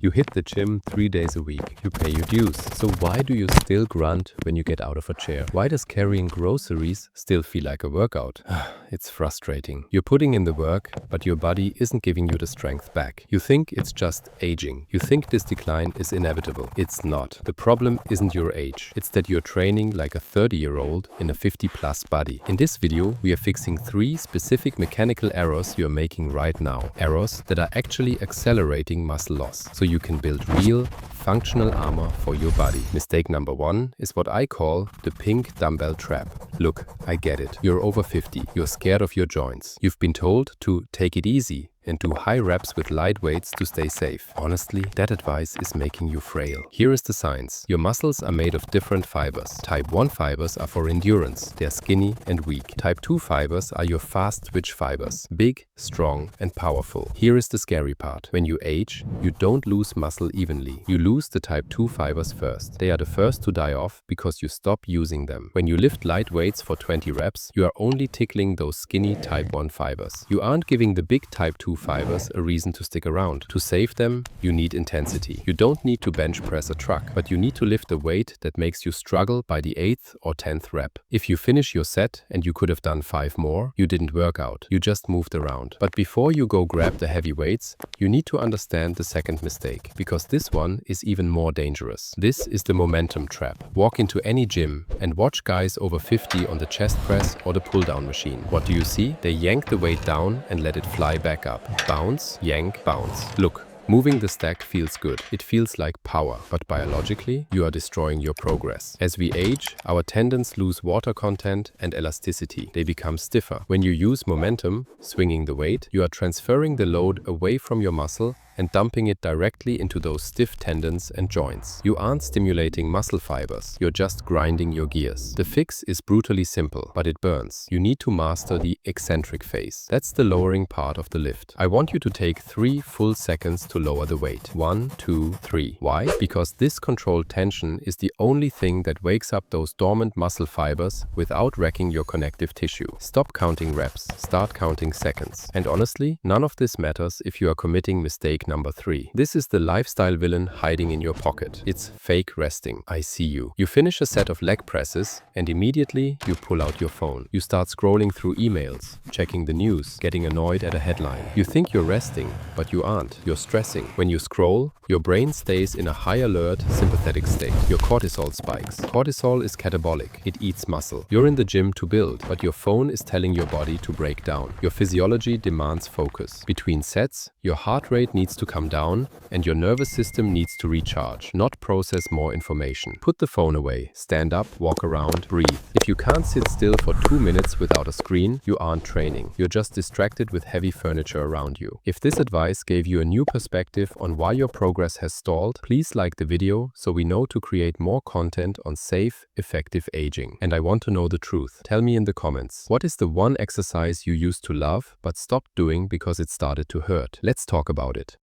You hit the gym 3 days a week. You pay your dues. So why do you still grunt when you get out of a chair? Why does carrying groceries still feel like a workout? It's frustrating. You're putting in the work, but your body isn't giving you the strength back. You think it's just aging. You think this decline is inevitable. It's not. The problem isn't your age. It's that you're training like a 30-year-old in a 50-plus body. In this video, we are fixing 3 specific mechanical errors you're making right now. Errors that are actually accelerating muscle loss, so you can build real, functional armor for your body. Mistake number 1 is what I call the pink dumbbell trap. Look, I get it. You're over 50. You're scared of your joints. You've been told to take it easy and do high reps with light weights to stay safe. Honestly, that advice is making you frail. Here is the science. Your muscles are made of different fibers. Type 1 fibers are for endurance. They're skinny and weak. Type 2 fibers are your fast twitch fibers. Big, strong, and powerful. Here is the scary part. When you age, you don't lose muscle evenly. You lose the type 2 fibers first. They are the first to die off because you stop using them. When you lift light weights for 20 reps, you are only tickling those skinny type 1 fibers. You aren't giving the big type 2 fibers a reason to stick around. To save them, you need intensity. You don't need to bench press a truck, but you need to lift a weight that makes you struggle by the 8th or 10th rep. If you finish your set and you could have done 5 more, you didn't work out. You just moved around. But before you go grab the heavy weights, you need to understand the second mistake, because this one is even more dangerous. This is the momentum trap. Walk into any gym and watch guys over 50 on the chest press or the pull-down machine. What do you see? They yank the weight down and let it fly back up. Bounce, yank, bounce. Look. Moving the stack feels good. It feels like power, but biologically, you are destroying your progress. As we age, our tendons lose water content and elasticity. They become stiffer. When you use momentum, swinging the weight, you are transferring the load away from your muscle and dumping it directly into those stiff tendons and joints. You aren't stimulating muscle fibers, you're just grinding your gears. The fix is brutally simple, but it burns. You need to master the eccentric phase. That's the lowering part of the lift. I want you to take 3 full seconds to lower the weight. 1, 2, 3. Why? Because this controlled tension is the only thing that wakes up those dormant muscle fibers without wrecking your connective tissue. Stop counting reps, start counting seconds. And honestly, none of this matters if you are committing mistake number 3. This is the lifestyle villain hiding in your pocket. It's fake resting. I see you. You finish a set of leg presses and immediately you pull out your phone. You start scrolling through emails, checking the news, getting annoyed at a headline. You think you're resting, but you aren't. You're stressing. When you scroll, your brain stays in a high alert, sympathetic state. Your cortisol spikes. Cortisol is catabolic. It eats muscle. You're in the gym to build, but your phone is telling your body to break down. Your physiology demands focus. Between sets, your heart rate needs to come down and your nervous system needs to recharge, not process more information. Put the phone away, stand up, walk around, breathe. If you can't sit still for 2 minutes without a screen, you aren't training. You're just distracted with heavy furniture around you. If this advice gave you a new perspective on why your progress has stalled, please like the video so we know to create more content on safe, effective aging. And I want to know the truth. Tell me in the comments, what is the one exercise you used to love but stopped doing because it started to hurt? Let's talk about it.